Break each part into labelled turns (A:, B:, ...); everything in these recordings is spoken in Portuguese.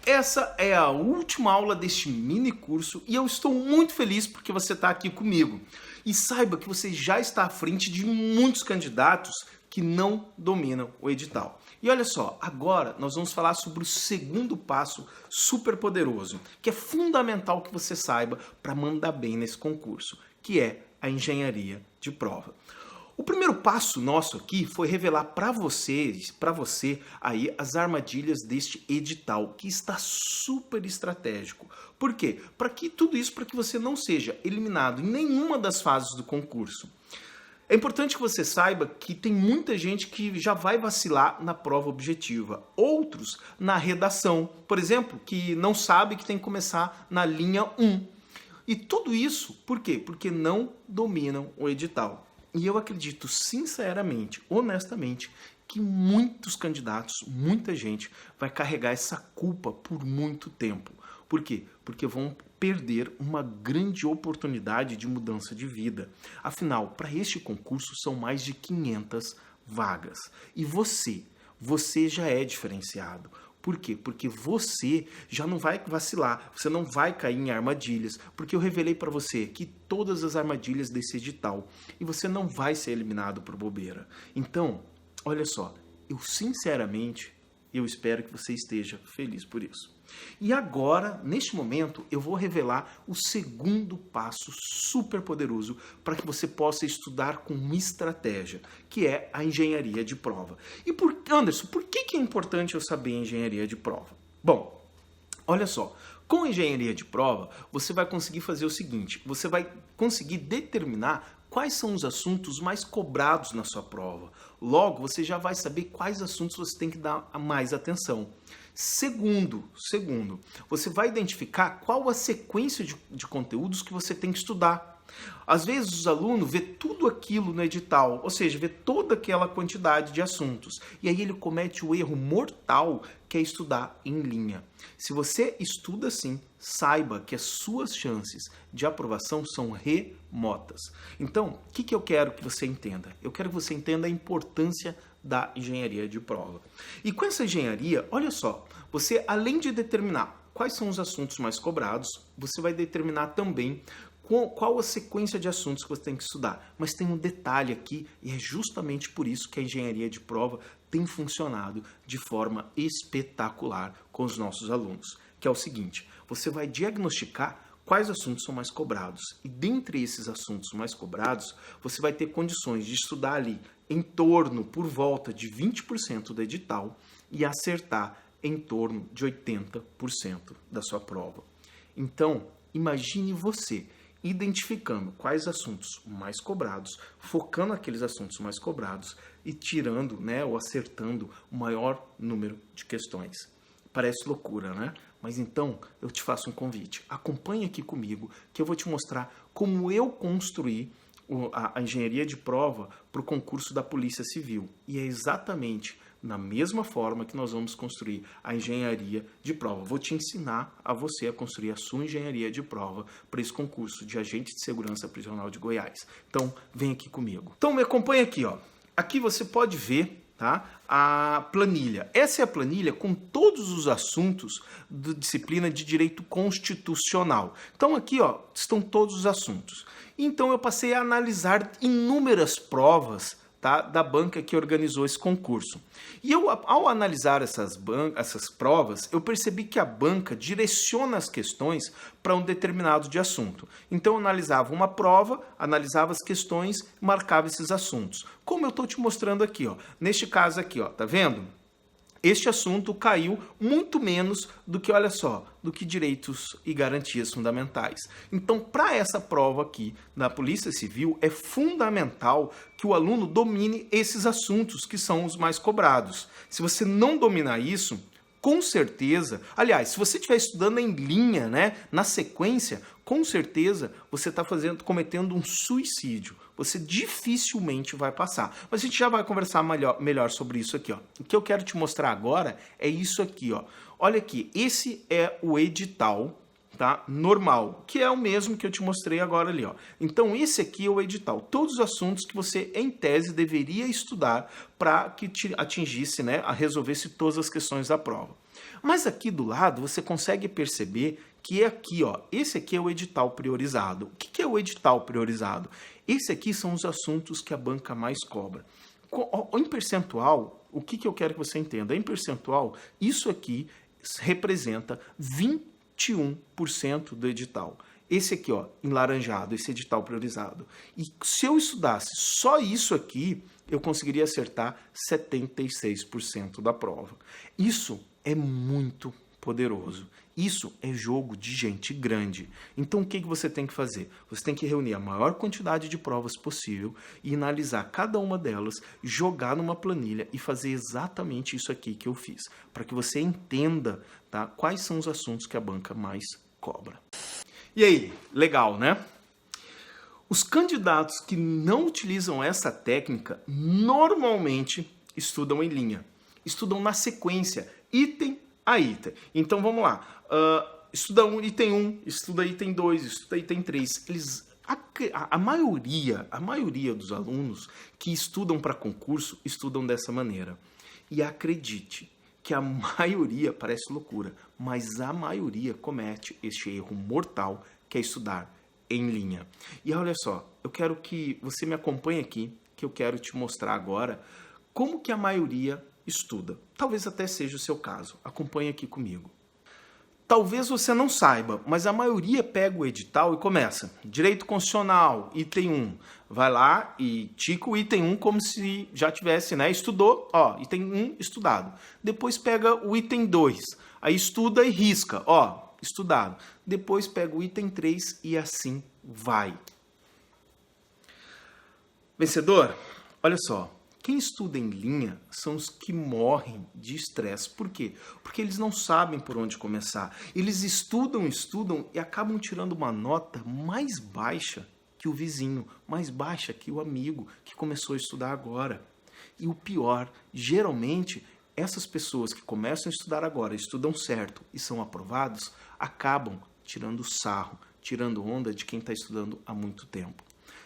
A: Essa é a última aula deste mini curso e eu estou muito feliz porque você está aqui comigo. E saiba que você já está à frente de muitos candidatos que não dominam o edital. E olha só, agora nós vamos falar sobre o segundo passo super poderoso, que é fundamental que você saiba para mandar bem nesse concurso, que é a engenharia de prova. O primeiro passo nosso aqui foi revelar para você aí as armadilhas deste edital, que está super estratégico. Por quê? Para que tudo isso para que você não seja eliminado em nenhuma das fases do concurso. É importante que você saiba que tem muita gente que já vai vacilar na prova objetiva, outros na redação, por exemplo, que não sabe que tem que começar na linha 1. E tudo isso, por quê? Porque não dominam o edital. E eu acredito sinceramente, honestamente, que muitos candidatos, muita gente vai carregar essa culpa por muito tempo. Por quê? Porque vão perder uma grande oportunidade de mudança de vida. Afinal, para este concurso são mais de 500 vagas. E você já é diferenciado. Por quê? Porque você já não vai vacilar, você não vai cair em armadilhas, porque eu revelei para você que todas as armadilhas desse edital e você não vai ser eliminado por bobeira. Então, olha só, eu sinceramente, eu espero que você esteja feliz por isso. E agora, neste momento, eu vou revelar o segundo passo super poderoso para que você possa estudar com uma estratégia, que é a engenharia de prova. E Anderson, por que é importante eu saber a engenharia de prova? Bom, olha só, com a engenharia de prova, você vai conseguir fazer o seguinte, você vai conseguir determinar quais são os assuntos mais cobrados na sua prova. Logo, você já vai saber quais assuntos você tem que dar mais atenção. Segundo, você vai identificar qual a sequência de conteúdos que você tem que estudar. Às vezes os alunos vê tudo aquilo no edital, ou seja, vê toda aquela quantidade de assuntos. E aí ele comete o erro mortal que é estudar em linha. Se você estuda assim, saiba que as suas chances de aprovação são remotas. Então, o que eu quero que você entenda? Eu quero que você entenda a importância da engenharia de prova. E com essa engenharia, olha só, você além de determinar quais são os assuntos mais cobrados, você vai determinar também qual a sequência de assuntos que você tem que estudar. Mas tem um detalhe aqui, e é justamente por isso que a engenharia de prova tem funcionado de forma espetacular com os nossos alunos, que é o seguinte, você vai diagnosticar quais assuntos são mais cobrados. E dentre esses assuntos mais cobrados, você vai ter condições de estudar ali em torno, por volta de 20% do edital e acertar em torno de 80% da sua prova. Então, imagine você identificando quais assuntos mais cobrados, focando naqueles assuntos mais cobrados e tirando, ou acertando o maior número de questões. Parece loucura, né? Mas então eu te faço um convite. Acompanhe aqui comigo que eu vou te mostrar como eu construí a engenharia de prova para o concurso da Polícia Civil. E é exatamente na mesma forma que nós vamos construir a engenharia de prova. Vou te ensinar a você a construir a sua engenharia de prova para esse concurso de agente de segurança prisional de Goiás. Então, vem aqui comigo. Então, me acompanha aqui, ó. Aqui você pode ver, tá, a planilha. Essa é a planilha com todos os assuntos da disciplina de Direito Constitucional. Então, aqui, ó, estão todos os assuntos. Então, eu passei a analisar inúmeras provas, tá, da banca que organizou esse concurso. E eu, ao analisar essas provas, eu percebi que a banca direciona as questões para um determinado de assunto. Então eu analisava uma prova, analisava as questões, marcava esses assuntos. Como eu estou te mostrando aqui, ó. Neste caso aqui, ó, tá vendo? Este assunto caiu muito menos do que, olha só, do que direitos e garantias fundamentais. Então, para essa prova aqui da Polícia Civil, é fundamental que o aluno domine esses assuntos que são os mais cobrados. Se você não dominar isso, com certeza, aliás, se você estiver estudando em linha, na sequência, com certeza você está cometendo um suicídio. Você dificilmente vai passar. Mas a gente já vai conversar melhor sobre isso aqui, ó. O que eu quero te mostrar agora é isso aqui, ó. Olha aqui, esse é o edital tá? Normal, que é o mesmo que eu te mostrei agora ali, ó. Então, esse aqui é o edital. Todos os assuntos que você, em tese, deveria estudar para que te atingisse, né, a resolvesse todas as questões da prova. Mas aqui do lado, você consegue perceber que é aqui, ó, esse aqui é o edital priorizado. O que é o edital priorizado? Esse aqui são os assuntos que a banca mais cobra. Em percentual, o que eu quero que você entenda? Em percentual, isso aqui representa 21% do edital. Esse aqui, ó, em laranjado, esse edital priorizado. E se eu estudasse só isso aqui, eu conseguiria acertar 76% da prova. Isso é muito poderoso. Isso é jogo de gente grande. Então, o que você tem que fazer? Você tem que reunir a maior quantidade de provas possível e analisar cada uma delas, jogar numa planilha e fazer exatamente isso aqui que eu fiz, para que você entenda, tá, quais são os assuntos que a banca mais cobra. E aí, legal, né? Os candidatos que não utilizam essa técnica normalmente estudam em linha, estudam na sequência, item a item. Então vamos lá, estuda item 1, estuda item 2, estuda item 3. A maioria dos alunos que estudam para concurso estudam dessa maneira. E acredite que a maioria, parece loucura, mas a maioria comete este erro mortal que é estudar em linha. E olha só, eu quero que você me acompanhe aqui, que eu quero te mostrar agora como que a maioria estuda. Talvez até seja o seu caso. Acompanhe aqui comigo. Talvez você não saiba, mas a maioria pega o edital e começa. Direito Constitucional, item 1. Vai lá e tica o item 1 como se já tivesse, né? Estudou, ó, item 1 estudado. Depois pega o item 2. Aí estuda e risca, ó, estudado. Depois pega o item 3 e assim vai. Vencedor? Olha só. Quem estuda em linha são os que morrem de estresse. Por quê? Porque eles não sabem por onde começar. Eles estudam e acabam tirando uma nota mais baixa que o vizinho, mais baixa que o amigo que começou a estudar agora. E o pior, geralmente, essas pessoas que começam a estudar agora, estudam certo e são aprovados, acabam tirando sarro, tirando onda de quem está estudando há muito tempo.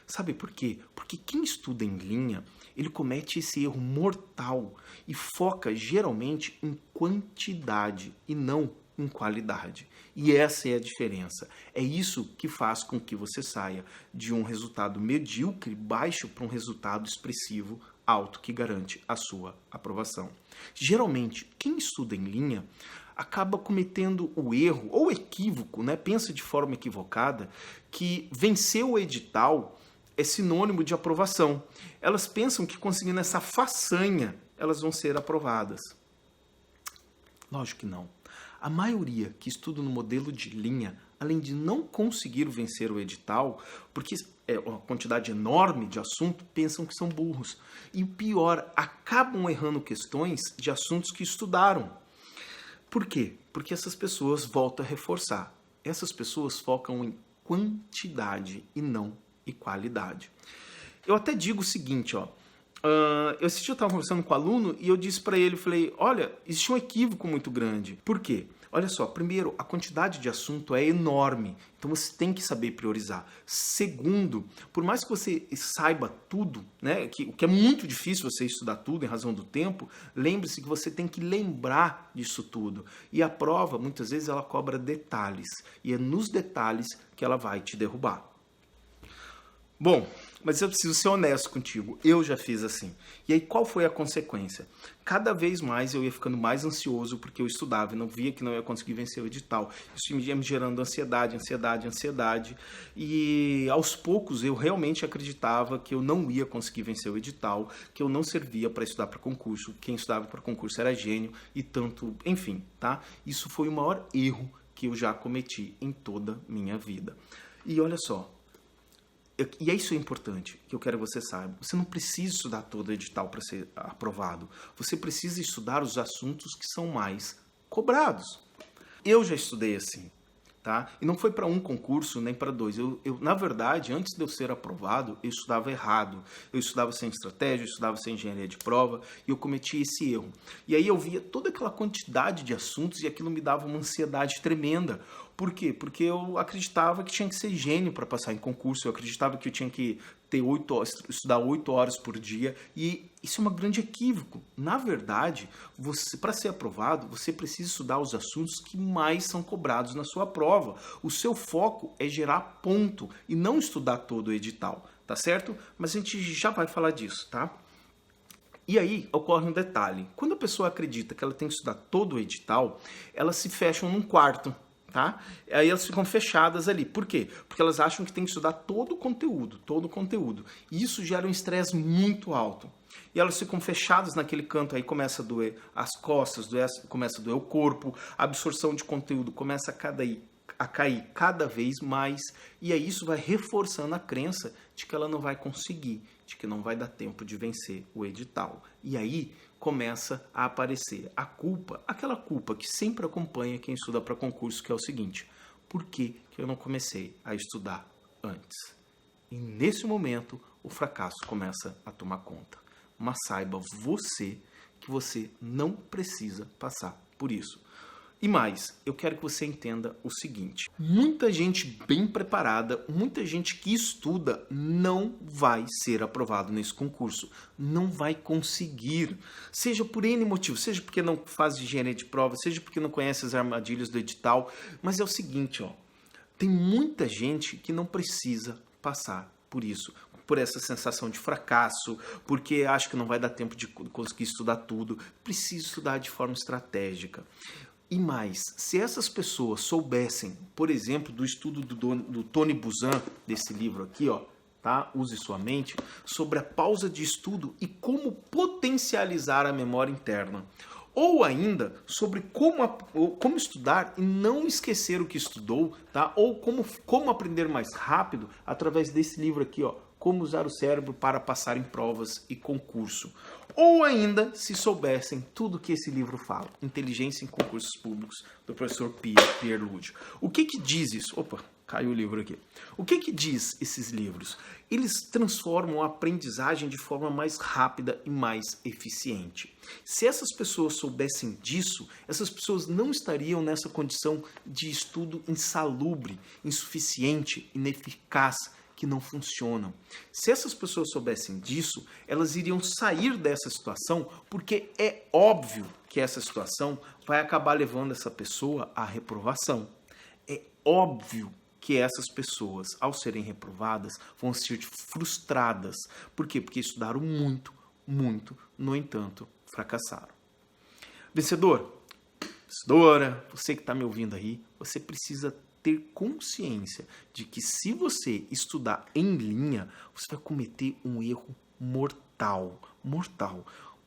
A: Sabe por quê? Porque quem estuda em linha, ele comete esse erro mortal e foca geralmente em quantidade e não em qualidade. E essa é a diferença. É isso que faz com que você saia de um resultado medíocre, baixo, para um resultado expressivo, alto, que garante a sua aprovação. Geralmente, quem estuda em linha acaba cometendo o erro ou equívoco, né? Pensa de forma equivocada, que vencer o edital é sinônimo de aprovação. Elas pensam que conseguindo essa façanha, elas vão ser aprovadas. Lógico que não. A maioria que estuda no modelo de linha, além de não conseguir vencer o edital, porque é uma quantidade enorme de assunto, pensam que são burros. E o pior, acabam errando questões de assuntos que estudaram. Por quê? Porque essas pessoas, volto a reforçar, essas pessoas focam em quantidade e não em qualidade. Eu até digo o seguinte, ó, eu estava conversando com o aluno e eu disse para ele, falei, olha, existe um equívoco muito grande. Por quê? Olha só, primeiro, a quantidade de assunto é enorme, então você tem que saber priorizar. Segundo, por mais que você saiba tudo, né, o que é muito difícil você estudar tudo em razão do tempo, lembre-se que você tem que lembrar disso tudo. E a prova, muitas vezes, ela cobra detalhes, e é nos detalhes que ela vai te derrubar. Bom, mas eu preciso ser honesto contigo, eu já fiz assim. E aí qual foi a consequência? Cada vez mais eu ia ficando mais ansioso porque eu estudava e não via que não ia conseguir vencer o edital. Isso ia me gerando ansiedade. E aos poucos eu realmente acreditava que eu não ia conseguir vencer o edital, que eu não servia para estudar para concurso, quem estudava para concurso era gênio e tanto, enfim, tá? Isso foi o maior erro que eu já cometi em toda a minha vida. E olha só, e isso é importante, que eu quero que você saiba. Você não precisa estudar todo o edital para ser aprovado. Você precisa estudar os assuntos que são mais cobrados. Eu já estudei assim, tá? E não foi para um concurso, nem para dois. Na verdade, antes de eu ser aprovado, eu estudava errado. Eu estudava sem estratégia, eu estudava sem engenharia de prova, e eu cometi esse erro. E aí eu via toda aquela quantidade de assuntos e aquilo me dava uma ansiedade tremenda, Por quê? Porque eu acreditava que tinha que ser gênio para passar em concurso, eu acreditava que eu tinha que ter estudar 8 horas por dia, e isso é um grande equívoco. Na verdade, para ser aprovado, você precisa estudar os assuntos que mais são cobrados na sua prova. O seu foco é gerar ponto e não estudar todo o edital, tá certo? Mas a gente já vai falar disso, tá? E aí ocorre um detalhe. Quando a pessoa acredita que ela tem que estudar todo o edital, elas se fecham num quarto, tá? Aí elas ficam fechadas ali. Por quê? Porque elas acham que tem que estudar todo o conteúdo, todo o conteúdo. E isso gera um estresse muito alto. E elas ficam fechadas naquele canto, aí começa a doer as costas, começa a doer o corpo, a absorção de conteúdo começa a cair cada vez mais, e aí isso vai reforçando a crença de que ela não vai conseguir, de que não vai dar tempo de vencer o edital. E aí começa a aparecer a culpa, aquela culpa que sempre acompanha quem estuda para concurso, que é o seguinte: por que eu não comecei a estudar antes? E nesse momento o fracasso começa a tomar conta. Mas saiba você que você não precisa passar por isso. E mais, eu quero que você entenda o seguinte: muita gente bem preparada, muita gente que estuda não vai ser aprovado nesse concurso, não vai conseguir, seja por N motivo, seja porque não faz engenharia de prova, seja porque não conhece as armadilhas do edital, mas é o seguinte, ó, tem muita gente que não precisa passar por isso, por essa sensação de fracasso, porque acha que não vai dar tempo de conseguir estudar tudo, precisa estudar de forma estratégica. E mais, se essas pessoas soubessem, por exemplo, do estudo do Tony Buzan, desse livro aqui, ó, tá? Use Sua Mente, sobre a pausa de estudo e como potencializar a memória interna. Ou ainda, sobre como estudar e não esquecer o que estudou, tá? Ou como aprender mais rápido através desse livro aqui, ó, Como Usar o Cérebro para Passar em Provas e Concurso. Ou ainda, se soubessem tudo que esse livro fala, Inteligência em Concursos Públicos, do professor Pierre Lúdio. O que diz isso? Opa, caiu o livro aqui. O que diz esses livros? Eles transformam a aprendizagem de forma mais rápida e mais eficiente. Se essas pessoas soubessem disso, essas pessoas não estariam nessa condição de estudo insalubre, insuficiente, ineficaz, que não funcionam. Se essas pessoas soubessem disso, elas iriam sair dessa situação, porque é óbvio que essa situação vai acabar levando essa pessoa à reprovação. É óbvio que essas pessoas, ao serem reprovadas, vão se sentir frustradas. Por quê? Porque estudaram muito, muito, no entanto, fracassaram. Vencedor, vencedora, você que está me ouvindo aí, você precisa ter consciência de que se você estudar em linha, você vai cometer um erro mortal.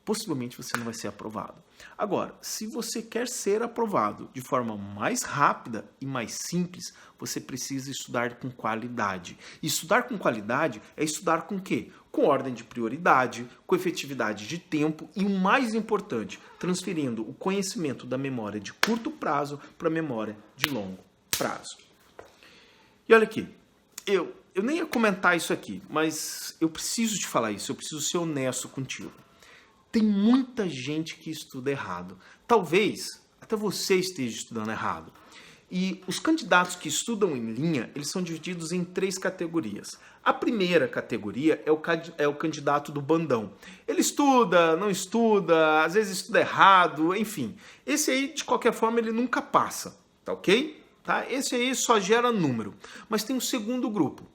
A: Possivelmente você não vai ser aprovado. Agora, se você quer ser aprovado de forma mais rápida e mais simples, você precisa estudar com qualidade. E estudar com qualidade é estudar com o quê? Com ordem de prioridade, com efetividade de tempo e, o mais importante, transferindo o conhecimento da memória de curto prazo para a memória de longo prazo. E olha aqui, eu nem ia comentar isso aqui, mas eu preciso te falar isso, eu preciso ser honesto contigo. Tem muita gente que estuda errado. Talvez até você esteja estudando errado. E os candidatos que estudam em linha, eles são divididos em 3 categorias. A primeira categoria é o candidato do bandão. Ele estuda, não estuda, às vezes estuda errado, enfim. Esse aí, de qualquer forma, ele nunca passa, tá ok? Tá? Esse aí só gera número. Mas tem um segundo grupo,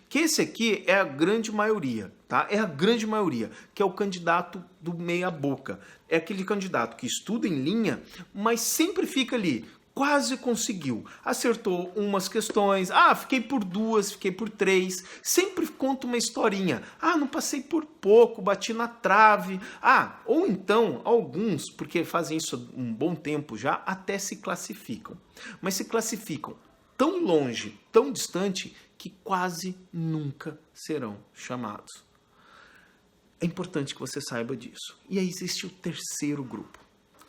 A: que esse aqui é a grande maioria, tá? É a grande maioria, que é o candidato do meia boca. É aquele candidato que estuda em linha, mas sempre fica ali, quase conseguiu. Acertou umas questões, fiquei por 2, fiquei por 3, sempre conta uma historinha. Não passei por pouco, bati na trave. Ou então, alguns, porque fazem isso há um bom tempo já, até se classificam. Mas se classificam tão longe, tão distante, que quase nunca serão chamados. É importante que você saiba disso. E aí existe o terceiro grupo.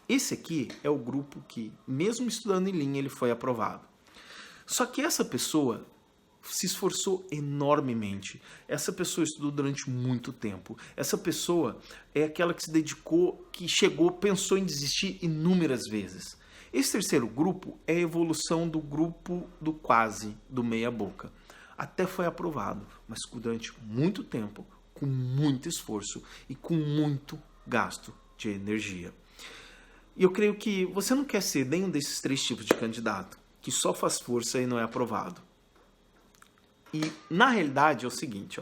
A: Esse aqui é o grupo que, mesmo estudando em linha, ele foi aprovado. Só que essa pessoa se esforçou enormemente. Essa pessoa estudou durante muito tempo. Essa pessoa é aquela que se dedicou, que chegou, pensou em desistir inúmeras vezes. Esse terceiro grupo é a evolução do grupo do quase, do meia boca. Até foi aprovado, mas durante muito tempo, com muito esforço e com muito gasto de energia. E eu creio que você não quer ser nenhum desses três tipos de candidato, que só faz força e não é aprovado. E na realidade é o seguinte,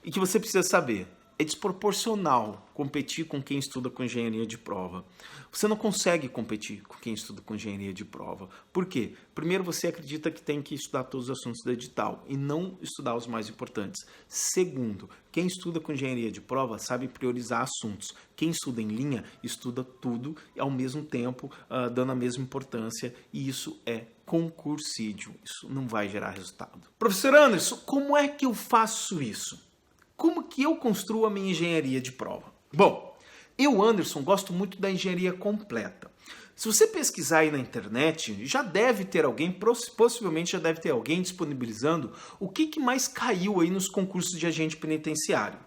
A: e que você precisa saber, é desproporcional competir com quem estuda com engenharia de prova. Você não consegue competir com quem estuda com engenharia de prova. Por quê? Primeiro, você acredita que tem que estudar todos os assuntos do edital e não estudar os mais importantes. Segundo, quem estuda com engenharia de prova sabe priorizar assuntos. Quem estuda em linha estuda tudo ao mesmo tempo, dando a mesma importância, e isso é concursídio. Isso não vai gerar resultado. Professor Anderson, como é que eu faço isso? Como que eu construo a minha engenharia de prova? Bom, eu, Anderson, gosto muito da engenharia completa. Se você pesquisar aí na internet, já deve ter alguém, possivelmente já deve ter alguém disponibilizando o que mais caiu aí nos concursos de agente penitenciário.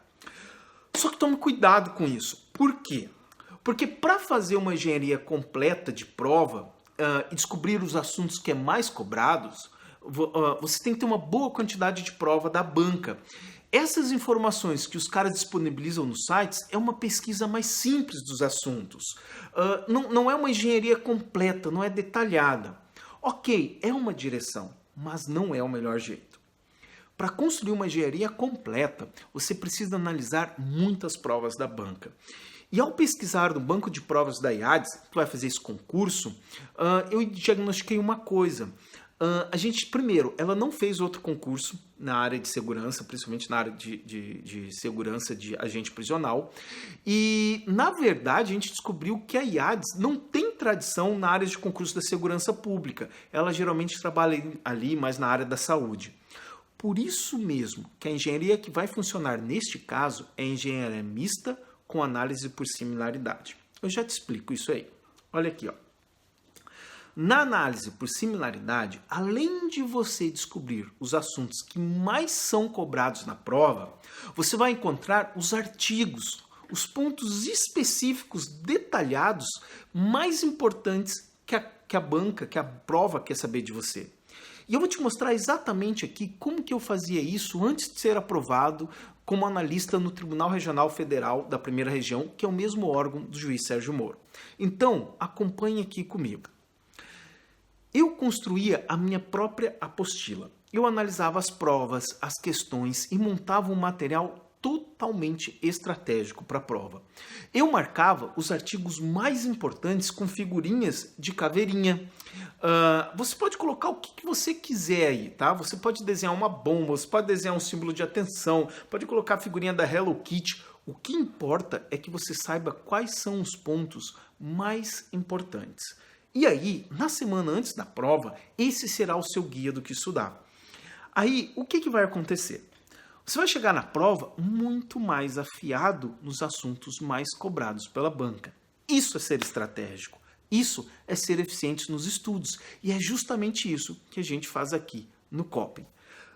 A: Só que tome cuidado com isso. Por quê? Porque para fazer uma engenharia completa de prova e descobrir os assuntos que é mais cobrados, você tem que ter uma boa quantidade de prova da banca. Essas informações que os caras disponibilizam nos sites é uma pesquisa mais simples dos assuntos. Não é uma engenharia completa, não é detalhada. Ok, é uma direção, mas não é o melhor jeito. Para construir uma engenharia completa, você precisa analisar muitas provas da banca. E ao pesquisar no banco de provas da IADES, que vai fazer esse concurso, eu diagnostiquei uma coisa. Primeiro, ela não fez outro concurso na área de segurança, principalmente na área de segurança de agente prisional. E, na verdade, a gente descobriu que a IADES não tem tradição na área de concurso da segurança pública. Ela geralmente trabalha ali mais na área da saúde. Por isso mesmo que a engenharia que vai funcionar neste caso é engenharia mista com análise por similaridade. Eu já te explico isso aí. Olha aqui, Na análise por similaridade, além de você descobrir os assuntos que mais são cobrados na prova, você vai encontrar os artigos, os pontos específicos detalhados mais importantes que a banca, que a prova quer saber de você. E eu vou te mostrar exatamente aqui como que eu fazia isso antes de ser aprovado como analista no Tribunal Regional Federal da Primeira Região, que é o mesmo órgão do juiz Sérgio Moro. Então, acompanhe aqui comigo. Eu construía a minha própria apostila. Eu analisava as provas, as questões e montava um material totalmente estratégico para a prova. Eu marcava os artigos mais importantes com figurinhas de caveirinha. Você pode colocar o que você quiser aí, tá? Você pode desenhar uma bomba, você pode desenhar um símbolo de atenção, pode colocar a figurinha da Hello Kitty. O que importa é que você saiba quais são os pontos mais importantes. E aí, na semana antes da prova, esse será o seu guia do que estudar. Aí, o que vai acontecer? Você vai chegar na prova muito mais afiado nos assuntos mais cobrados pela banca. Isso é ser estratégico. Isso é ser eficiente nos estudos. E é justamente isso que a gente faz aqui no Copem.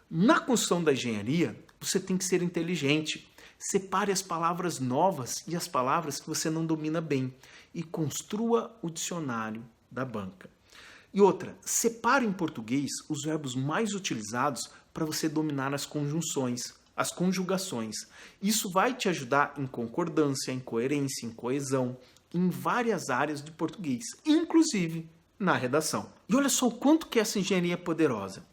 A: Na construção da engenharia, você tem que ser inteligente. Separe as palavras novas e as palavras que você não domina bem. E construa o dicionário da banca. E outra, separe em português os verbos mais utilizados para você dominar as conjunções, as conjugações. Isso vai te ajudar em concordância, em coerência, em coesão, em várias áreas do português, inclusive na redação. E olha só o quanto que essa engenharia é poderosa.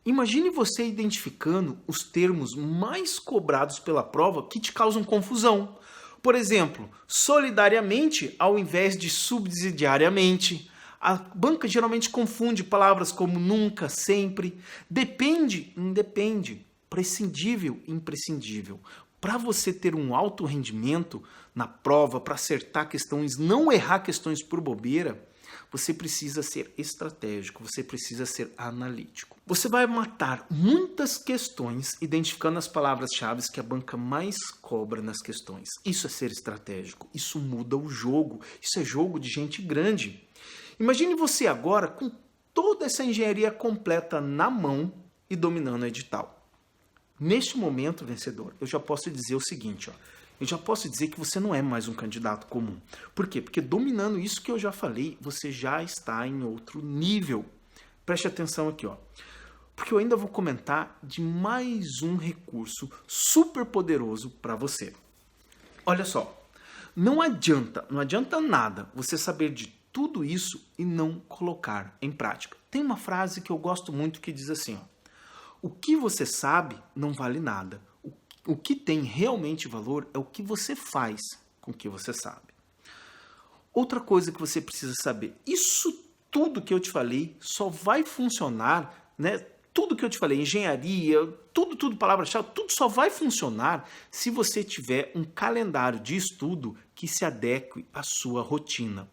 A: Imagine você identificando os termos mais cobrados pela prova que te causam confusão. Por exemplo, solidariamente ao invés de subsidiariamente. A banca geralmente confunde palavras como nunca, sempre, depende, independe, prescindível, imprescindível. Para você ter um alto rendimento na prova, para acertar questões, não errar questões por bobeira, você precisa ser estratégico, você precisa ser analítico. Você vai matar muitas questões identificando as palavras-chave que a banca mais cobra nas questões. Isso é ser estratégico, isso muda o jogo, isso é jogo de gente grande. Imagine você agora com toda essa engenharia completa na mão e dominando o edital. Neste momento, vencedor, eu já posso dizer o seguinte, eu já posso dizer que você não é mais um candidato comum. Por quê? Porque dominando isso que eu já falei, você já está em outro nível. Preste atenção aqui, ó. Porque eu ainda vou comentar de mais um recurso super poderoso para você. Olha só, não adianta nada você saber de tudo isso e não colocar em prática. Tem uma frase que eu gosto muito que diz assim, ó, o que você sabe não vale nada. O que tem realmente valor é o que você faz com o que você sabe. Outra coisa que você precisa saber, isso tudo que eu te falei só vai funcionar, né? Tudo que eu te falei, engenharia, tudo, palavra-chave, tudo só vai funcionar se você tiver um calendário de estudo que se adeque à sua rotina.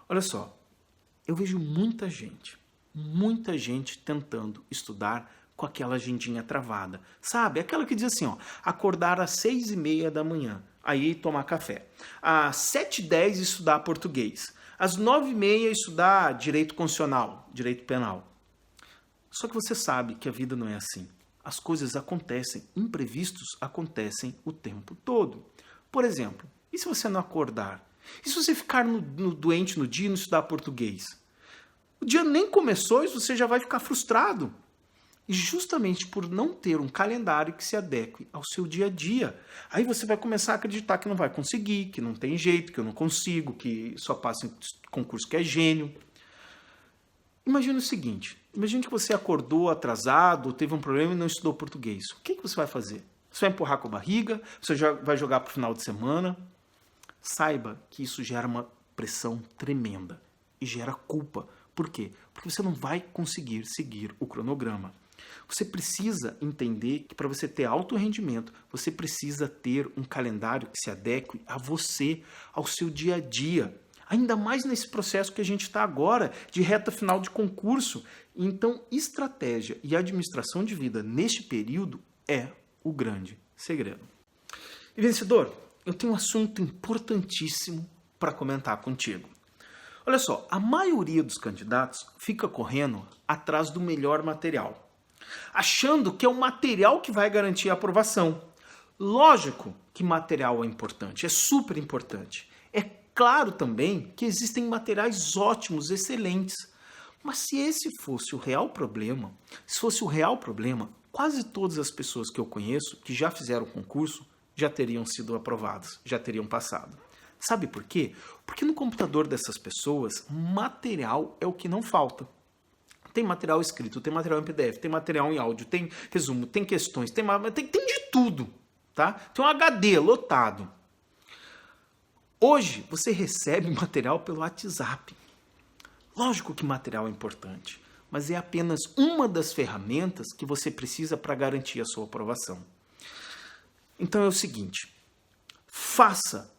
A: Olha só, eu vejo muita gente tentando estudar com aquela agendinha travada. Sabe? Aquela que diz assim, ó, acordar às 6:30 da manhã, aí tomar café. Às 7:10 estudar português. Às 9:30 estudar direito constitucional, direito penal. Só que você sabe que a vida não é assim. As coisas acontecem, imprevistos acontecem o tempo todo. Por exemplo, e se você não acordar? E se você ficar doente no dia e não estudar português? O dia nem começou e você já vai ficar frustrado. E justamente por não ter um calendário que se adeque ao seu dia a dia. Aí você vai começar a acreditar que não vai conseguir, que não tem jeito, que eu não consigo, que só passa em concurso que é gênio. Imagina o seguinte, imagine que você acordou atrasado, teve um problema e não estudou português. O que você vai fazer? Você vai empurrar com a barriga? Você vai jogar para o final de semana? Saiba que isso gera uma pressão tremenda e gera culpa. Por quê? Porque você não vai conseguir seguir o cronograma. Você precisa entender que para você ter alto rendimento, você precisa ter um calendário que se adeque a você, ao seu dia a dia. Ainda mais nesse processo que a gente está agora, de reta final de concurso. Então, estratégia e administração de vida neste período é o grande segredo. E vencedor, eu tenho um assunto importantíssimo para comentar contigo. Olha só, a maioria dos candidatos fica correndo atrás do melhor material, achando que é o material que vai garantir a aprovação. Lógico que material é importante, é super importante. É claro também que existem materiais ótimos, excelentes. Mas se esse fosse o real problema, quase todas as pessoas que eu conheço que já fizeram o concurso já teriam sido aprovadas, já teriam passado. Sabe por quê? Porque no computador dessas pessoas, material é o que não falta. Tem material escrito, tem material em PDF, tem material em áudio, tem resumo, tem questões, tem de tudo, tá? Tem um HD lotado. Hoje, você recebe material pelo WhatsApp. Lógico que material é importante, mas é apenas uma das ferramentas que você precisa para garantir a sua aprovação. Então é o seguinte, faça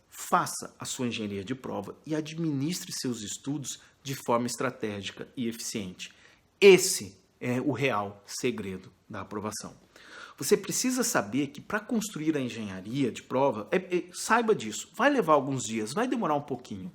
A: a sua engenharia de prova e administre seus estudos de forma estratégica e eficiente. Esse é o real segredo da aprovação. Você precisa saber que para construir a engenharia de prova, saiba disso, vai levar alguns dias, vai demorar um pouquinho.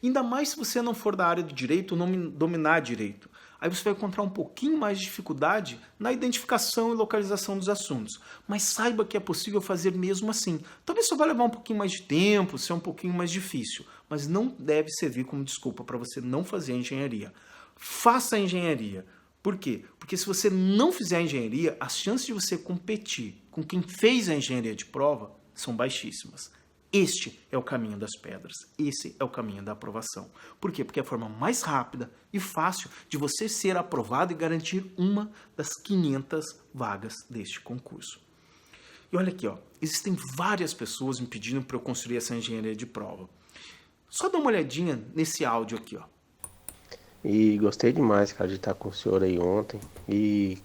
A: Ainda mais se você não for da área de direito ou não dominar direito. Aí você vai encontrar um pouquinho mais de dificuldade na identificação e localização dos assuntos. Mas saiba que é possível fazer mesmo assim. Talvez só vai levar um pouquinho mais de tempo, ser um pouquinho mais difícil. Mas não deve servir como desculpa para você não fazer a engenharia. Faça a engenharia. Por quê? Porque se você não fizer a engenharia, as chances de você competir com quem fez a engenharia de prova são baixíssimas. Este é o caminho das pedras. Esse é o caminho da aprovação. Por quê? Porque é a forma mais rápida e fácil de você ser aprovado e garantir uma das 500 vagas deste concurso. E olha aqui, ó, existem várias pessoas me pedindo para eu construir essa engenharia de prova. Só dá uma olhadinha nesse áudio aqui, ó.
B: E gostei demais, cara, de estar com o senhor aí ontem. E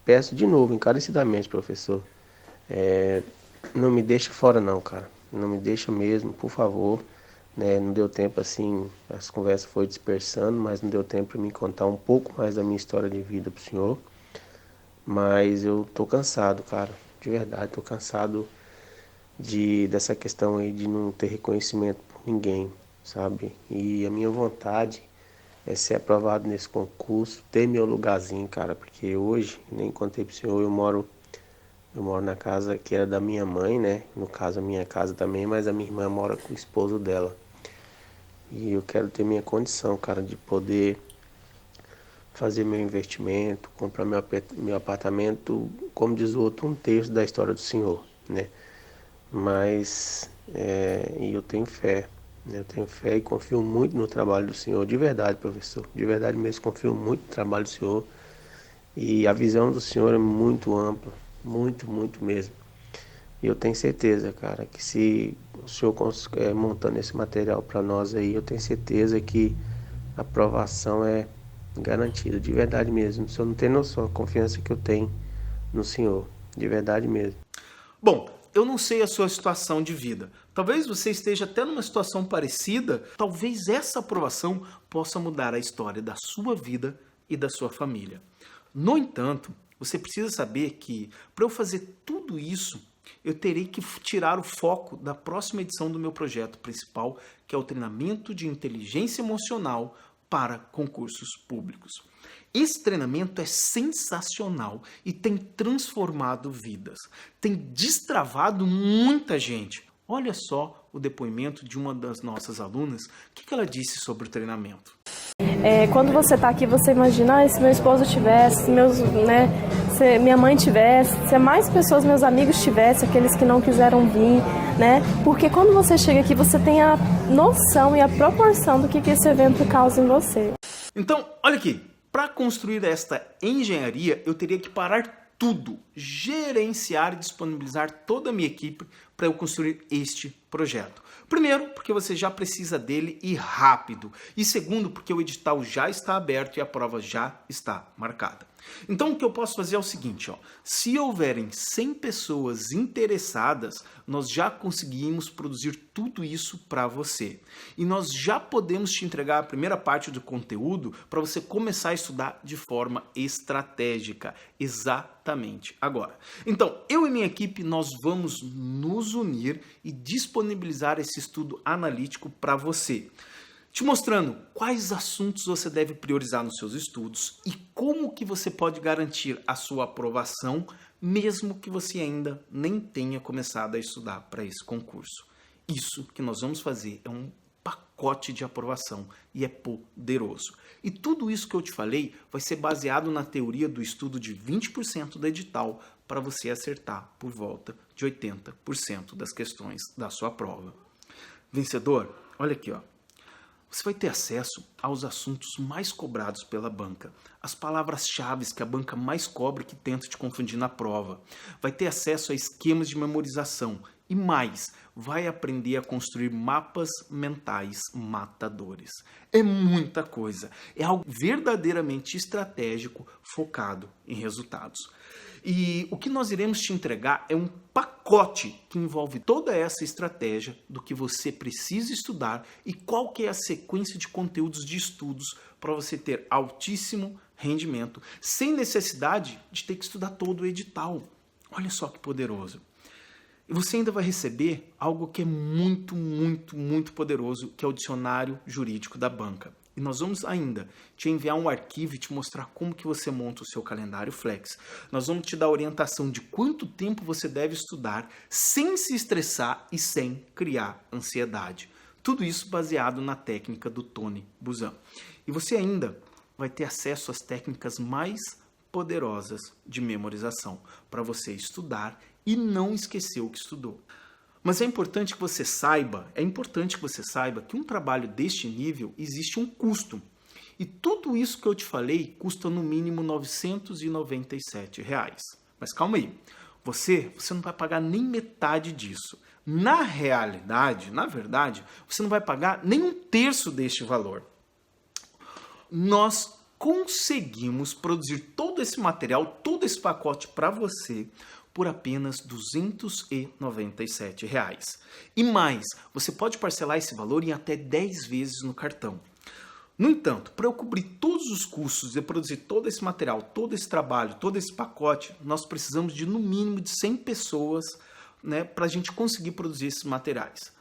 B: peço de novo, encarecidamente, professor, não me deixe fora não, cara. Não me deixa mesmo, por favor. Né? Não deu tempo assim, as conversas foi dispersando, mas não deu tempo para mim contar um pouco mais da minha história de vida pro senhor. Mas eu tô cansado, cara. De verdade, tô cansado dessa questão aí de não ter reconhecimento por ninguém, sabe? E a minha vontade é ser aprovado nesse concurso, ter meu lugarzinho, cara, porque hoje, nem contei pro senhor, eu moro Eu moro na casa que era da minha mãe, né? No caso, a minha casa também, mas a minha irmã mora com o esposo dela. E eu quero ter minha condição, cara, de poder fazer meu investimento, comprar meu apartamento, como diz o outro, um terço da história do senhor, né? Mas e eu tenho fé, né? Eu tenho fé e confio muito no trabalho do senhor, de verdade, professor, de verdade mesmo, confio muito no trabalho do senhor e a visão do senhor é muito ampla, muito, muito mesmo. E eu tenho certeza, cara, que se o senhor montando esse material para nós aí, eu tenho certeza que a aprovação é garantida, de verdade mesmo. O senhor não tem noção da confiança que eu tenho no senhor, de verdade mesmo.
A: Bom, eu não sei a sua situação de vida. Talvez você esteja até numa situação parecida. Talvez essa aprovação possa mudar a história da sua vida e da sua família. No entanto, você precisa saber que para eu fazer tudo isso, eu terei que tirar o foco da próxima edição do meu projeto principal, que é o treinamento de inteligência emocional para concursos públicos. Esse treinamento é sensacional e tem transformado vidas, tem destravado muita gente. Olha só o depoimento de uma das nossas alunas, o que ela disse sobre o treinamento.
C: Quando você está aqui, você imagina, se meu esposo tivesse, se minha mãe tivesse, se mais pessoas, meus amigos tivessem, aqueles que não quiseram vir, né? Porque quando você chega aqui, você tem a noção e a proporção do que esse evento causa em você.
A: Então, olha aqui, para construir esta engenharia, eu teria que parar tudo, gerenciar e disponibilizar toda a minha equipe para eu construir este projeto. Primeiro, porque você já precisa dele e rápido. E segundo, porque o edital já está aberto e a prova já está marcada. Então, o que eu posso fazer é o seguinte, se houverem 100 pessoas interessadas, nós já conseguimos produzir tudo isso para você. E nós já podemos te entregar a primeira parte do conteúdo para você começar a estudar de forma estratégica, exatamente agora. Então, eu e minha equipe, nós vamos nos unir e disponibilizar esse estudo analítico para você, te mostrando quais assuntos você deve priorizar nos seus estudos e como que você pode garantir a sua aprovação, mesmo que você ainda nem tenha começado a estudar para esse concurso. Isso que nós vamos fazer é um pacote de aprovação e é poderoso. E tudo isso que eu te falei vai ser baseado na teoria do estudo de 20% do edital para você acertar por volta de 80% das questões da sua prova. Vencedor, olha aqui, Você vai ter acesso aos assuntos mais cobrados pela banca, as palavras-chave que a banca mais cobra que tenta te confundir na prova. Vai ter acesso a esquemas de memorização e mais, vai aprender a construir mapas mentais matadores. É muita coisa, é algo verdadeiramente estratégico focado em resultados. E o que nós iremos te entregar é um pacote que envolve toda essa estratégia do que você precisa estudar e qual que é a sequência de conteúdos de estudos para você ter altíssimo rendimento, sem necessidade de ter que estudar todo o edital. Olha só que poderoso. E você ainda vai receber algo que é muito, muito, muito poderoso, que é o dicionário jurídico da banca. E nós vamos ainda te enviar um arquivo e te mostrar como que você monta o seu calendário Flex. Nós vamos te dar orientação de quanto tempo você deve estudar sem se estressar e sem criar ansiedade. Tudo isso baseado na técnica do Tony Buzan. E você ainda vai ter acesso às técnicas mais poderosas de memorização para você estudar e não esquecer o que estudou. Mas é importante que você saiba que um trabalho deste nível existe um custo. E tudo isso que eu te falei custa no mínimo R$ 997. Mas calma aí, você não vai pagar nem metade disso. Na verdade, você não vai pagar nem um terço deste valor. Nós conseguimos produzir todo esse material, todo esse pacote para você por apenas R$ 297. E mais, você pode parcelar esse valor em até 10 vezes no cartão. No entanto, para eu cobrir todos os custos e produzir todo esse material, todo esse trabalho, todo esse pacote, nós precisamos de no mínimo de 100 pessoas, para a gente conseguir produzir esses materiais.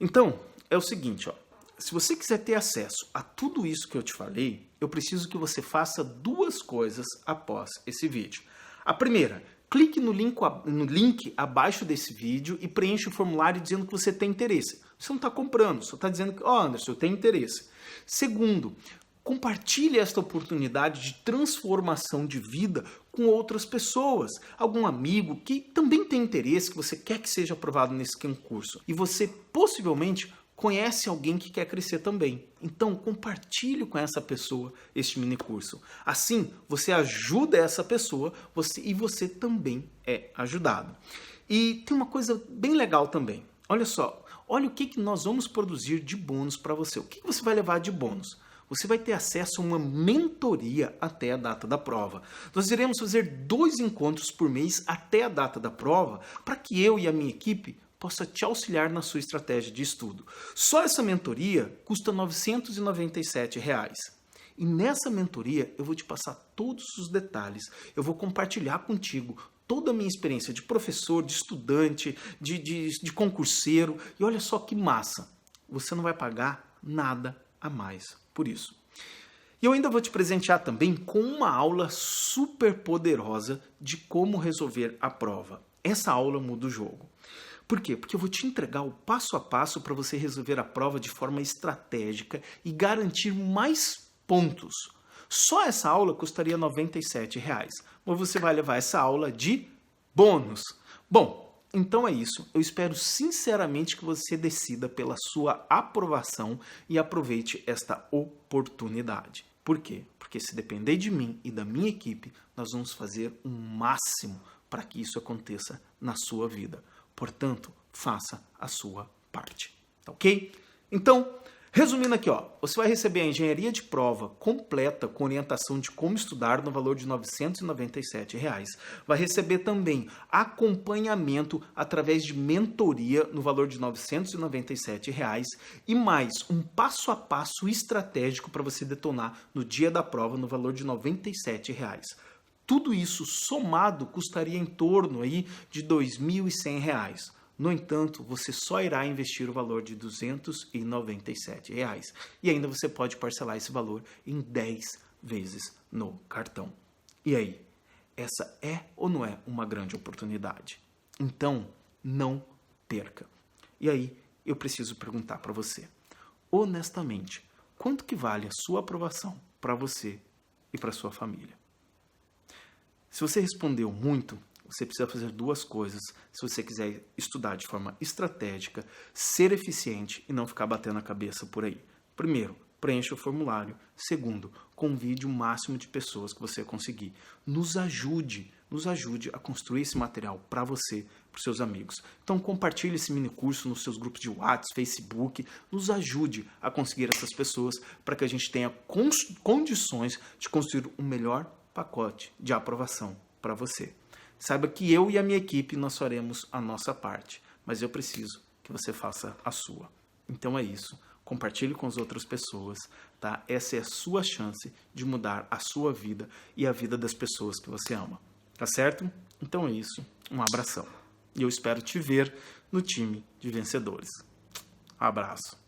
A: Então, é o seguinte, se você quiser ter acesso a tudo isso que eu te falei, eu preciso que você faça duas coisas após esse vídeo. A primeira, clique no link abaixo desse vídeo e preencha o formulário dizendo que você tem interesse. Você não está comprando, só está dizendo que, Anderson, eu tenho interesse. Segundo, compartilhe esta oportunidade de transformação de vida com outras pessoas. Algum amigo que também tem interesse, que você quer que seja aprovado nesse concurso. E você possivelmente conhece alguém que quer crescer também. Então, compartilhe com essa pessoa este mini curso. Assim, você ajuda essa pessoa e você também é ajudado. E tem uma coisa bem legal também. Olha só, olha o que nós vamos produzir de bônus para você. O que você vai levar de bônus? Você vai ter acesso a uma mentoria até a data da prova. Nós iremos fazer 2 encontros por mês até a data da prova para que eu e a minha equipe possa te auxiliar na sua estratégia de estudo. Só essa mentoria custa R$ 997. E nessa mentoria eu vou te passar todos os detalhes, eu vou compartilhar contigo toda a minha experiência de professor, de estudante, de concurseiro. E olha só que massa, você não vai pagar nada a mais por isso. E eu ainda vou te presentear também com uma aula super poderosa de como resolver a prova. Essa aula muda o jogo. Por quê? Porque eu vou te entregar o passo a passo para você resolver a prova de forma estratégica e garantir mais pontos. Só essa aula custaria R$ 97, mas você vai levar essa aula de bônus. Bom, então é isso. Eu espero sinceramente que você decida pela sua aprovação e aproveite esta oportunidade. Por quê? Porque se depender de mim e da minha equipe, nós vamos fazer o máximo para que isso aconteça na sua vida. Portanto, faça a sua parte, tá ok? Então, resumindo aqui, você vai receber a engenharia de prova completa com orientação de como estudar no valor de R$ 997. Vai receber também acompanhamento através de mentoria no valor de R$ 997 e mais um passo a passo estratégico para você detonar no dia da prova no valor de R$ 97. Tudo isso somado custaria em torno aí de R$ 2.100. No entanto, você só irá investir o valor de R$ 297. E ainda você pode parcelar esse valor em 10 vezes no cartão. E aí, essa é ou não é uma grande oportunidade? Então, não perca. E aí, eu preciso perguntar para você, honestamente, quanto que vale a sua aprovação para você e para sua família? Se você respondeu muito, você precisa fazer 2 coisas se você quiser estudar de forma estratégica, ser eficiente e não ficar batendo a cabeça por aí. Primeiro, preencha o formulário. Segundo, convide o máximo de pessoas que você conseguir. Nos ajude a construir esse material para você, para os seus amigos. Então compartilhe esse mini curso nos seus grupos de WhatsApp, Facebook. Nos ajude a conseguir essas pessoas para que a gente tenha condições de construir o melhor pacote de aprovação para você. Saiba que eu e a minha equipe nós faremos a nossa parte, mas eu preciso que você faça a sua. Então é isso. Compartilhe com as outras pessoas, tá? Essa é a sua chance de mudar a sua vida e a vida das pessoas que você ama. Tá certo? Então é isso. Um abração. E eu espero te ver no time de vencedores. Abraço.